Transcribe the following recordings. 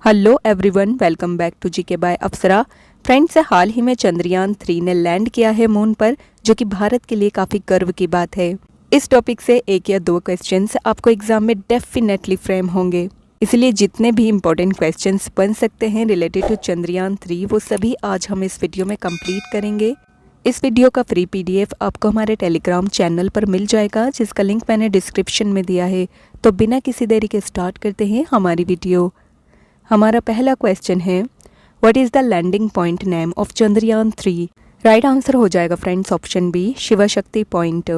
Hello everyone, welcome back to GK by Apsara. Friends, हाल ही में चंद्रयान 3 ने लैंड किया है मून पर, जो कि भारत के लिए काफ़ी गर्व की बात है। इस टॉपिक से एक या दो क्वेश्चंस आपको एग्जाम में डेफिनेटली फ्रेम होंगे, इसलिए जितने भी इंपॉर्टेंट क्वेश्चंस बन सकते हैं रिलेटेड टू चंद्रयान 3 वो सभी आज हम इस वीडियो में कंप्लीट करेंगे। इस वीडियो का फ्री पीडीएफ आपको हमारे टेलीग्राम चैनल पर मिल जाएगा, जिसका लिंक मैंने डिस्क्रिप्शन में दिया है। तो बिना किसी देरी के स्टार्ट करते हैं हमारी वीडियो। हमारा पहला क्वेश्चन है, what is the landing point name of Chandrayaan 3? Right answer हो जाएगा friends option B, Shiv Shakti point.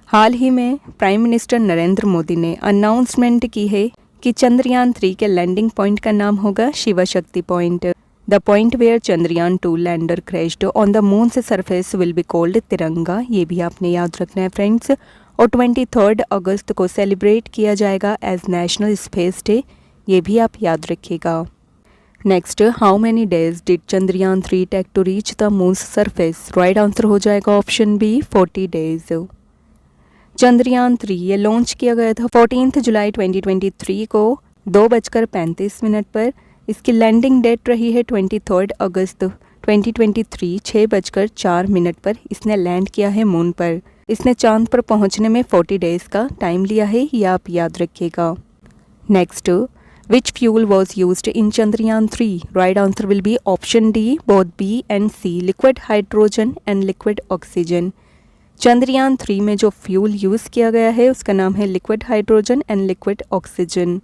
हाल ही में प्राइम मिनिस्टर नरेंद्र मोदी ने अनाउंसमेंट की है कि चंद्रयान 3 के लैंडिंग पॉइंट का नाम होगा Shiv Shakti point. The point where Chandrayaan 2 lander crashed on the moon's surface will be called Tiranga. ये भी आपने याद रखना है फ्रेंड्स। और 23 अगस्त को सेलिब्रेट किया जाएगा एज नेशनल स्पेस डे, ये भी आप याद रखिएगा। Next, how many days did Chandrayaan 3 take to reach the moon's surface? Right answer हो जाएगा ऑप्शन बी, 40 डेज। चंद्रयान 3 ये लॉन्च किया गया था 14 जुलाई 2023 को 2:35 पर। इसकी लैंडिंग डेट रही है 23 अगस्त 2023 6:04 पर। इसने लैंड किया है मून पर। इसने चांद पर पहुंचने में 40 डेज का टाइम लिया है, ये आप याद रखिएगा। Next, which fuel was used in Chandrayaan 3? Right answer will be option D, both B and C, liquid hydrogen and liquid oxygen. Chandrayaan 3 में जो फ्यूल यूज़ किया गया है उसका नाम है liquid hydrogen and liquid oxygen.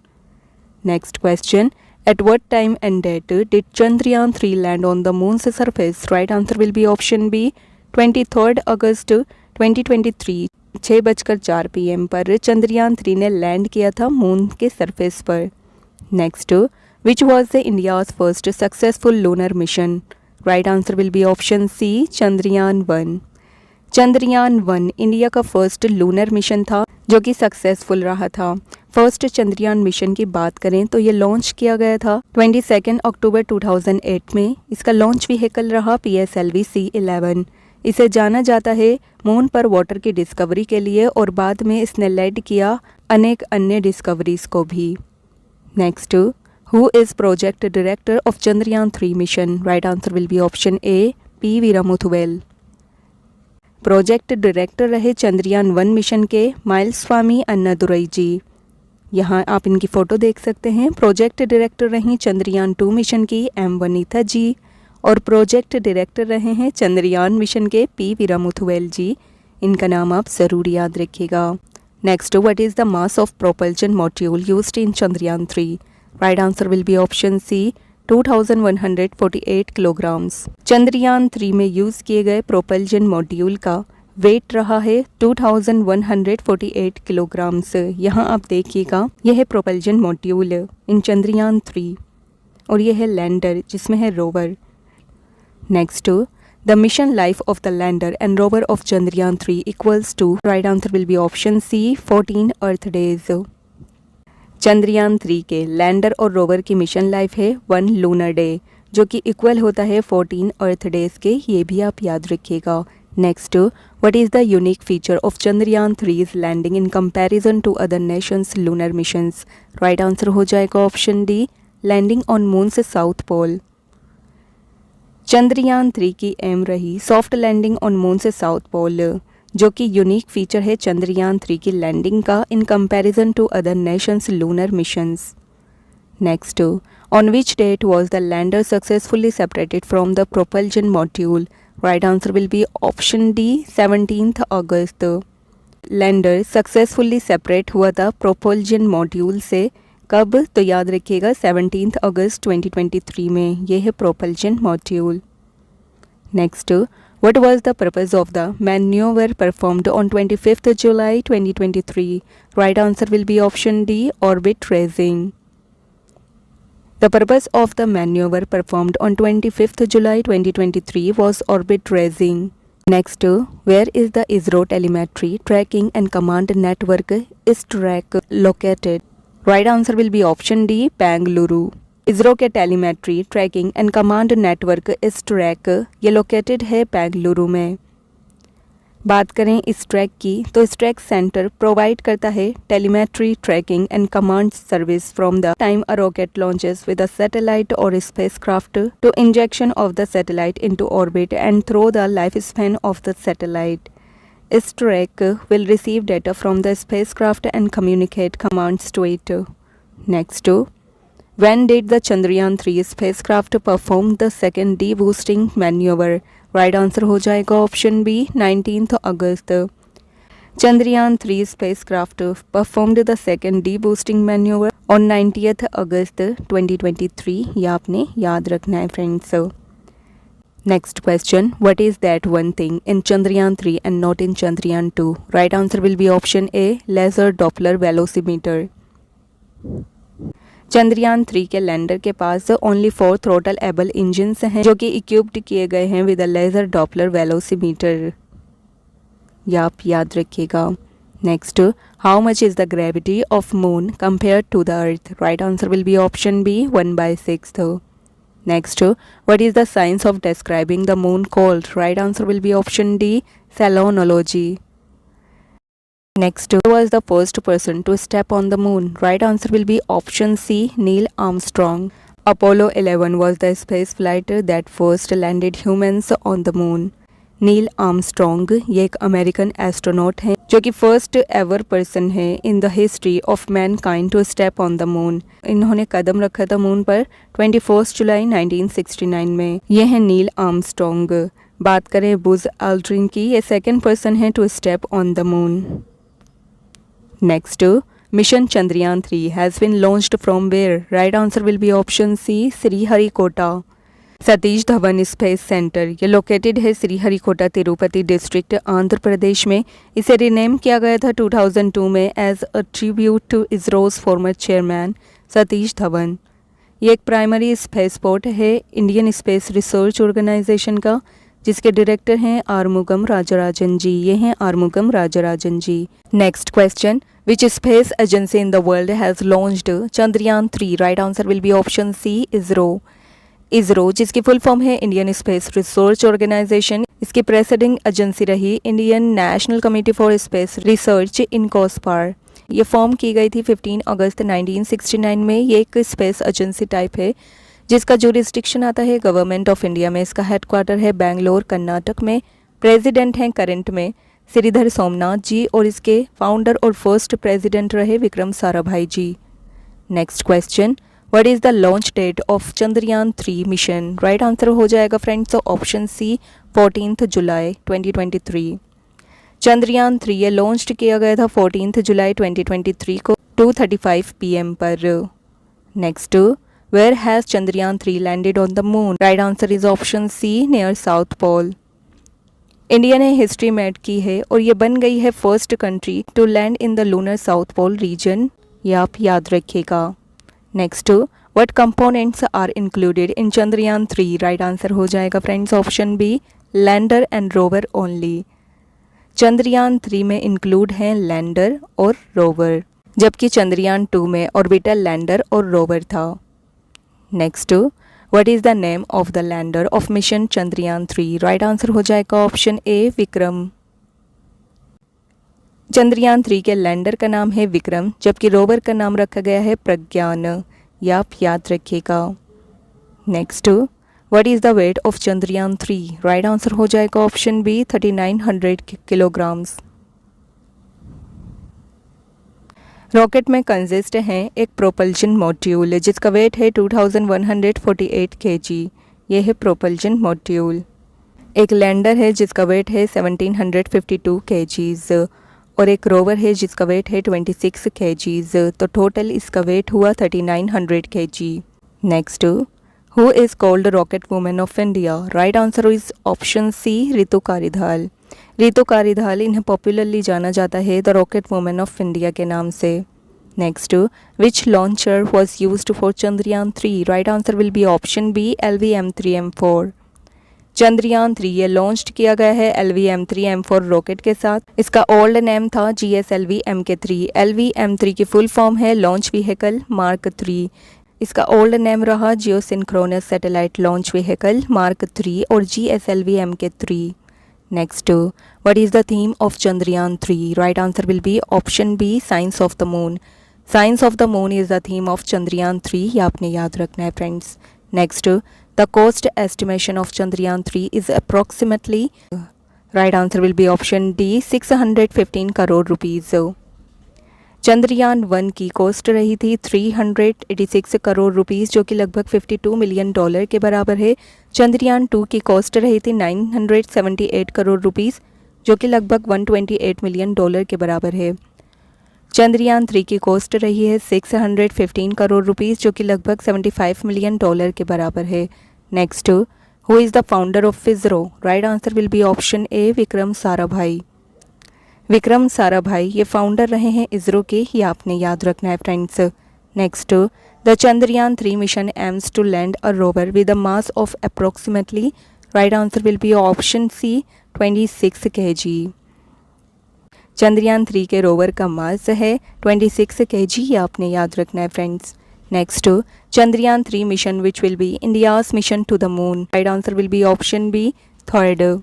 Next question, at what time and date did Chandrayaan 3 land on the moon's surface? Right answer will be option B, 23 August 2023 6:04 PM पर चंद्रयान 3 ने लैंड किया था मून के सरफेस पर। Next, which was the India's first successful lunar mission? Right answer will be option C, Chandrayaan 1. Chandrayaan 1 India का first lunar mission था जो कि सक्सेसफुल रहा था। फर्स्ट चंद्रयान मिशन की बात करें तो ये लॉन्च किया गया था 22 अक्टूबर 2008 में। इसका लॉन्च व्हीकल रहा PSLV C11। इसे जाना जाता है मून पर वाटर की डिस्कवरी के लिए और बाद में इसने लीड किया अनेक अन्य डिस्कवरीज को भी। Next, who is project director of Chandrayaan 3 mission? Right answer will be option A, P. Veeramuthuvel. Project director रहे चंद्रयान 1 मिशन के माइलस्वामी अन्नादुरई जी। यहाँ आप इनकी फ़ोटो देख सकते हैं। प्रोजेक्ट डायरेक्टर रहीं चंद्रयान 2 मिशन की M. वनीता जी और प्रोजेक्ट डायरेक्टर रहे हैं चंद्रयान मिशन के P. वीरामुथुवेल जी। इनका नाम आप ज़रूर याद रखिएगा। Next, what is the mass of propulsion module used in Chandrayaan 3? Right answer will be option C, 2148 kilograms. Chandrayaan 3 में यूज़ किए गए प्रोपल्जन मॉड्यूल का वेट रहा है 2148 किलोग्राम्स। यहाँ आप देखिएगा, यह है प्रोपल्जन मॉड्यूल इन चंद्रयान 3 और यह है लैंडर जिसमें है rover. Next, the mission life of the lander and rover of Chandrayaan 3 equals to, right answer will be option C, 14 earth days. Chandrayaan 3 के लैंडर और रोवर की मिशन लाइफ है 1 लूनर डे, जो कि इक्वल होता है 14 अर्थ डेज के, ये भी आप याद रखिएगा। Next, what is the unique feature of Chandrayaan 3's landing in comparison to other nations lunar missions? Right answer हो जाएगा option D, landing on moon से साउथ पोल। चंद्रयान 3 की एम रही सॉफ्ट लैंडिंग ऑन मून से साउथ पोल, जो कि unique feature है चंद्रयान 3 की लैंडिंग का in comparison to other nations lunar missions. Next, on which date was the lander successfully separated from the propulsion module? Right answer will be option D, 17 August. Lander successfully separate हुआ था propulsion module से कब? तो याद रखिएगा 17 अगस्त 2023 में। यह है propulsion module. Next, what was the purpose of the manoeuvre performed on 25 July 2023? Right answer will be option D, orbit raising. The purpose of the maneuver performed on 25 July 2023 was orbit raising. Next, where is the ISRO telemetry tracking and command network ISTRAC located? Right answer will be option D, Bengaluru. ISRO के telemetry tracking and command network ISTRAC ये located है बेंगलुरु में। बात करें इस track की तो इस ट्रैक सेंटर प्रोवाइड करता है telemetry tracking and command service from the time a rocket launches with a satellite or spacecraft to injection of the satellite into orbit and through the life span of the satellite. This track will receive data from the spacecraft and communicate commands to it. Next, when did the Chandrayaan-3 spacecraft perform the second de-boosting maneuver? Right answer हो जाएगा option B 19 August. Chandrayaan-3 spacecraft performed the second de-boosting maneuver on 19th August 2023. ये आपने याद रखना है friends. Next question, what is that one thing in Chandrayaan-3 and not in Chandrayaan-2? Right answer will be option A, laser Doppler velocimeter. Chandrayaan-3 के lander के पास only 4 throttle able engines हैं जो कि इक्विप्ड किए गए हैं with a laser Doppler velocimeter. ये आप याद रखिएगा. Next, how much is the gravity of moon compare to the earth? Right answer will be option B 1/6. Next, what is the science of describing the moon called? Right answer will be option D, selenology. Next, who was the first person to step on the moon? Right answer will be option C, Neil Armstrong. Apollo 11 was the space flight that first landed humans on the moon. Neil Armstrong ये एक American astronaut हैं जो कि first ever person है in the history of mankind to step on the moon. इन्होंने कदम रखा था मून पर 21 जुलाई 1969 में. ये है नील आर्मस्ट्रॉन्ग. बात करें बुज एल्ड्रिन की, ये सेकंड पर्सन है to step on the moon. Next, mission Chandrayaan three has been launched from where? Right answer will be option C, Sriharikota. Satish Dhawan space centre ये लोकेटेड है श्रीहरिकोटा तिरुपति डिस्ट्रिक्ट आंध्र प्रदेश में. इसे रिनेम किया गया था 2002 में as a tribute to ISRO's former chairman Satish Dhawan. ये एक प्राइमरी स्पेस पोर्ट है इंडियन स्पेस रिसर्च ऑर्गेनाइजेशन का, जिसके डायरेक्टर हैं आर्मुगम राजराजन जी. ये हैं Arumugam Rajarajan ji. Next question, which space agency in the world has launched Chandrayaan three? Right answer will be option C, ISRO. ISRO जिसकी full form है इंडियन स्पेस रिसर्च ऑर्गेनाइजेशन. इसकी प्रेसिडिंग एजेंसी रही Indian national committee for space research INCOSPAR. ये form की गई थी 15 अगस्त 1969 में. ये एक स्पेस एजेंसी टाइप है जिसका जुरिस्डिक्शन आता है गवर्नमेंट ऑफ इंडिया में. इसका हेडक्वार्टर है बेंगलोर कर्नाटक में. प्रेसिडेंट हैं करंट में श्रीधर सोमनाथ जी और इसके फाउंडर और फर्स्ट प्रेसिडेंट रहे Vikram Sarabhai ji. Next question, What is the launch date of Chandrayaan-3 mission? Right answer हो जाएगा फ्रेंड्स ऑप्शन सी 14 जुलाई 2023. चंद्रयान-3 ये लॉन्च किया गया था 14 जुलाई 2023 को 2:35 PM पर. Next, where has Chandrayaan three landed on the moon? Right answer is option C, near south pole. India ने हिस्ट्री मेड की है और ये बन गई है first country to land in the lunar south pole region. ये आप याद रखिएगा. Next, what components are included in Chandrayaan three? Right answer हो जाएगा friends option B, lander and rover only. Chandrayaan three में इंक्लूड हैं लैंडर और रोवर, जबकि चंद्रयान-2 में ऑर्बिटल लैंडर और रोवर था. Next, what is the name of the lender of mission Chandrayaan-3? Right answer हो जाएगा ऑप्शन ए, विक्रम. चंद्रयान-3 के लैंडर का नाम है विक्रम, जबकि रोवर का नाम रखा गया है प्रज्ञान. यह आप याद रखिएगा. Next, what is the weight of Chandrayaan-3? Right answer हो जाएगा ऑप्शन बी, 3900 किलोग्राम्स. रॉकेट में कंसिस्ट हैं एक प्रोपल्शन मॉड्यूल जिसका वेट है 2148 kg. यह है प्रोपल्शन मॉड्यूल. एक लैंडर है जिसका वेट है 1752 kgs और एक रोवर है जिसका वेट है 26 kgs. तो टोटल इसका वेट हुआ 3900 kg. Next, who is called rocket women of India? Right answer is option C, Ritu Karidhal. Ritu Karidhal इन्हें पॉपुलरली जाना जाता है the rocket women of India के नाम से. Next, which launcher was used for Chandrayaan three? Right answer will be option B, LV-M3M4. Chandrayaan three ये launch किया गया है LV-M3M4 रॉकेट के साथ. इसका ओल्ड नेम था GSLV-MK3. LV-M3 की फुल फॉर्म है लॉन्च व्हीकल मार्क 3. इसका ओल्ड नेम रहा geosynchronous satellite launch vehicle mark 3 और GSLV-MK3. Next, what is the theme of Chandrayaan 3? Right answer will be option B, Science of the Moon. Science of the Moon is the theme of Chandrayaan 3. ये आपने याद रखना है friends. Next, the cost estimation of Chandrayaan 3 is approximately. Right answer will be option D, 615 crore rupees. Chandrayaan 1 की cost रही थी 386 crore rupees, जो कि लगभग $52 मिलियन के बराबर है. चंद्रयान 2 की कॉस्ट रही थी 978 करोड़ रुपीस, जो कि लगभग $128 मिलियन के बराबर है. चंद्रयान 3 की कॉस्ट रही है 615 करोड़ रुपीस, जो कि लगभग $75 मिलियन के बराबर है. Next, who is the founder of ISRO? Right answer will be option A, Vikram Sarabhai. Vikram Sarabhai ये फाउंडर रहे हैं इसरो के, ये आपने याद रखना है friends. Next, the Chandrayaan 3 mission aims to land a rover with a mass of approximately. Right answer will be option C, 26 kg. Chandrayaan 3 के रोवर का मास है 26 kg, ये आपने याद रखना है friends. Next, Chandrayaan 3 mission which will be India's mission to the moon. Right answer will be option B, third.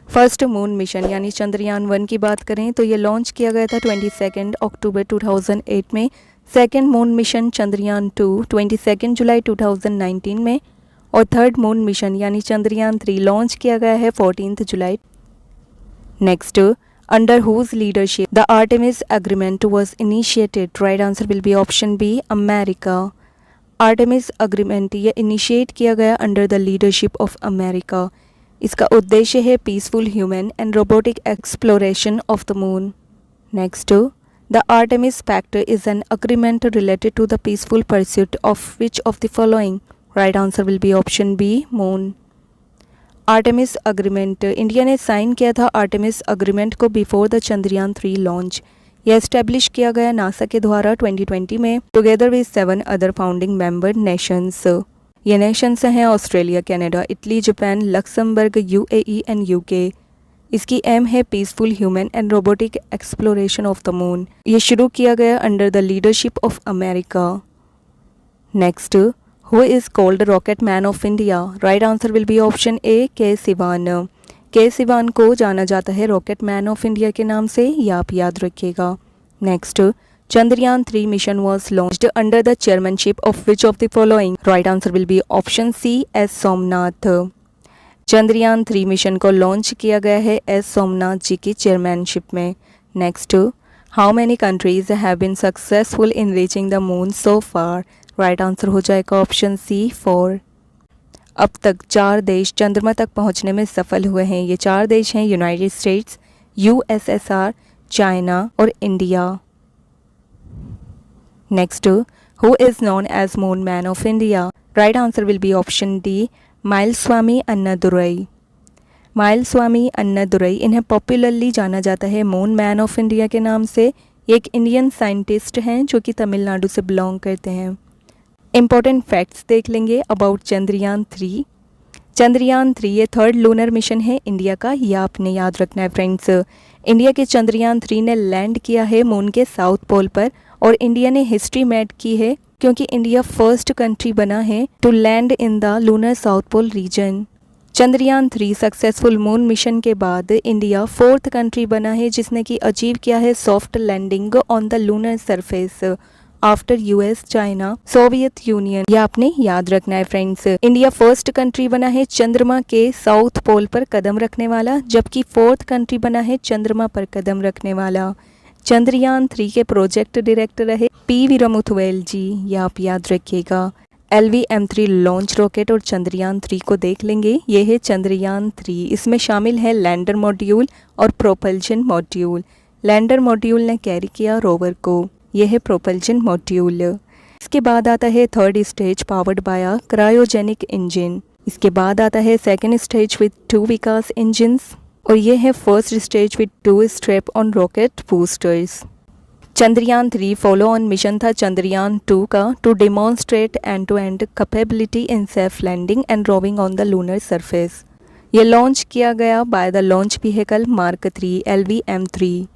First moon mission यानी चंद्रयान 1 की बात करें तो ये लॉन्च किया गया था 22 अक्टूबर 2008 में. सेकंड मून मिशन चंद्रयान 2 22 जुलाई 2019 में. और थर्ड मून मिशन यानी चंद्रयान 3 लॉन्च किया गया है 14 जुलाई. Next, under whose leadership the Artemis agreement was initiated. Right answer will be option B, America. Artemis agreement ये इनिशिएट किया गया under the leadership of America. इसका उद्देश्य है peaceful human and robotic exploration of the moon. Next, the Artemis pact is an agreement related to the peaceful pursuit of which of the following. Right answer will be option B, moon. Artemis agreement, India ने sign किया था Artemis agreement को before the Chandrayaan 3 launch. यह establish किया गया NASA के द्वारा 2020 में together with 7 other founding member Nations. ये नेशंस हैं Australia, Canada, Italy, Japan, Luxembourg, UAE and UK. इसकी एम है peaceful human and robotic exploration of the moon. ये शुरू किया गया under the leadership of America. Next, who is called rocket man of India. Right answer will be option A, के सिवान. के सिवान को जाना जाता है रॉकेट मैन ऑफ इंडिया के नाम से, ये आप याद रखिएगा. Next, Chandrayaan 3 mission was launched under the chairmanship of which of the following. Right answer will be option C, S Somnath. Chandrayaan 3 mission को लॉन्च किया गया है एस सोमनाथ जी की चेयरमैनशिप में. Next, how many countries have been successful in reaching the moon so far. Right answer हो जाएगा option C, 4. अब तक 4 देश चंद्रमा तक पहुंचने में सफल हुए हैं. ये 4 देश हैं यूनाइटेड स्टेट्स, यूएसएसआर, चाइना और India. Next, who is known as Moon Man of India? Right answer will be option D, Mailswamy Annadurai. Mailswamy Annadurai इन्हें पॉपुलरली जाना जाता है मून मैन ऑफ इंडिया के नाम से. ये एक इंडियन साइंटिस्ट हैं जो कि तमिलनाडु से बिलोंग करते हैं. इंपॉर्टेंट फैक्ट्स देख लेंगे अबाउट चंद्रयान 3. चंद्रयान 3 ये थर्ड लूनर मिशन है इंडिया का, यह आपने याद रखना है फ्रेंड्स. इंडिया के चंद्रयान 3 ने लैंड किया है मून के साउथ पोल पर और इंडिया ने हिस्ट्री मेड की है क्योंकि इंडिया फर्स्ट कंट्री बना है to land in the lunar south pole region. Chandrayaan 3 successful moon mission के बाद इंडिया 4th कंट्री बना है जिसने कि अचीव किया है soft landing on the lunar surface after US, China, Soviet Union. ये आपने याद रखना है फ्रेंड्स. इंडिया फर्स्ट कंट्री बना है चंद्रमा के साउथ पोल पर कदम रखने वाला, जबकि 4th कंट्री बना है चंद्रमा पर कदम रखने वाला. चंद्रयान 3 के प्रोजेक्ट डायरेक्टर रहे पी वीरमुथुवैल जी, ये आप याद रखिएगा. LVM-3 लॉन्च रॉकेट और चंद्रयान 3 को देख लेंगे. ये है चंद्रयान 3. इसमें शामिल है लैंडर मॉड्यूल और प्रोपल्जन मॉड्यूल. लैंडर मॉड्यूल ने कैरी किया रोवर को. यह है प्रोपल्जन मॉड्यूल. इसके बाद आता है third stage powered by cryogenic engine. इसके बाद आता है second stage with 2 Vikas engines और ये है first stage with 2 strap on rocket boosters. Chandrayaan 3 follow on mission था चंद्रयान 2 का to demonstrate end to end capability in safe landing and roving on the lunar surface. ये लॉन्च किया गया by the launch vehicle mark 3 LVM-3.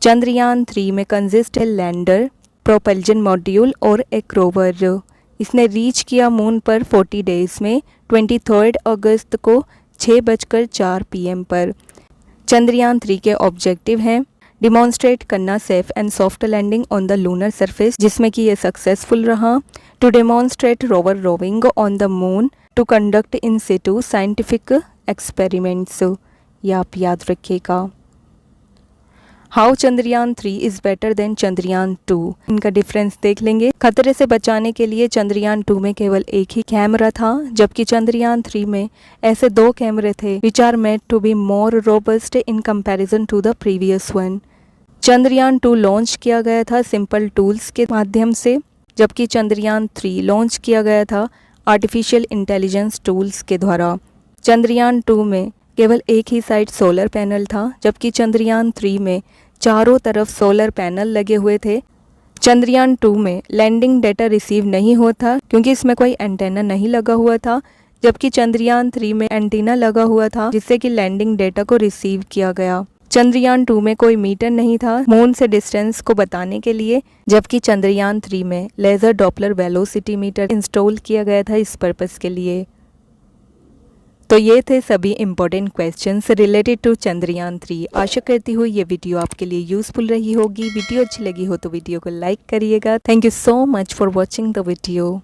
Chandrayaan 3 में consist है lander, propulsion module और एक rover. इसने रीच किया मून पर 40 डेज में 23 अगस्त को 6:04 PM पर। चंद्रयान 3 के ऑब्जेक्टिव हैं डिमॉन्स्ट्रेट करना safe and soft landing on the lunar surface, जिसमें कि ये सक्सेसफुल रहा। To demonstrate rover roving on the moon, to conduct in situ scientific experiments, ये आप याद रखिएगा। How Chandrayaan 3 is better than Chandrayaan 2, इनका डिफरेंस देख लेंगे। खतरे से बचाने के लिए चंद्रयान 2 में केवल एक ही कैमरा था, जबकि चंद्रयान 3 में ऐसे 2 कैमरे थे which are made to be more robust in comparison to the previous one. Chandrayaan 2 launch किया गया था सिंपल टूल्स के माध्यम से, जबकि चंद्रयान 3 लॉन्च किया गया था आर्टिफिशियल इंटेलिजेंस टूल्स के द्वारा। चंद्रयान 2 में केवल एक ही साइड सोलर पैनल था, जबकि चंद्रयान 3 में चारों तरफ सोलर पैनल लगे हुए थे। चंद्रयान 2 में लैंडिंग डेटा रिसीव नहीं होता क्योंकि इसमें कोई एंटेना नहीं लगा हुआ था, जबकि चंद्रयान 3 में एंटीना लगा हुआ था जिससे कि लैंडिंग डेटा को रिसीव किया गया। चंद्रयान 2 में कोई मीटर नहीं था मून से डिस्टेंस को बताने के लिए, जबकि चंद्रयान 3 में laser Doppler velocity meter install किया गया था इस पर्पस के लिए। तो ये थे सभी important questions related to Chandrayaan 3। आशा करती हूँ ये वीडियो आपके लिए यूजफुल रही होगी। वीडियो अच्छी लगी हो तो वीडियो को लाइक करिएगा। Thank you so much for watching the video.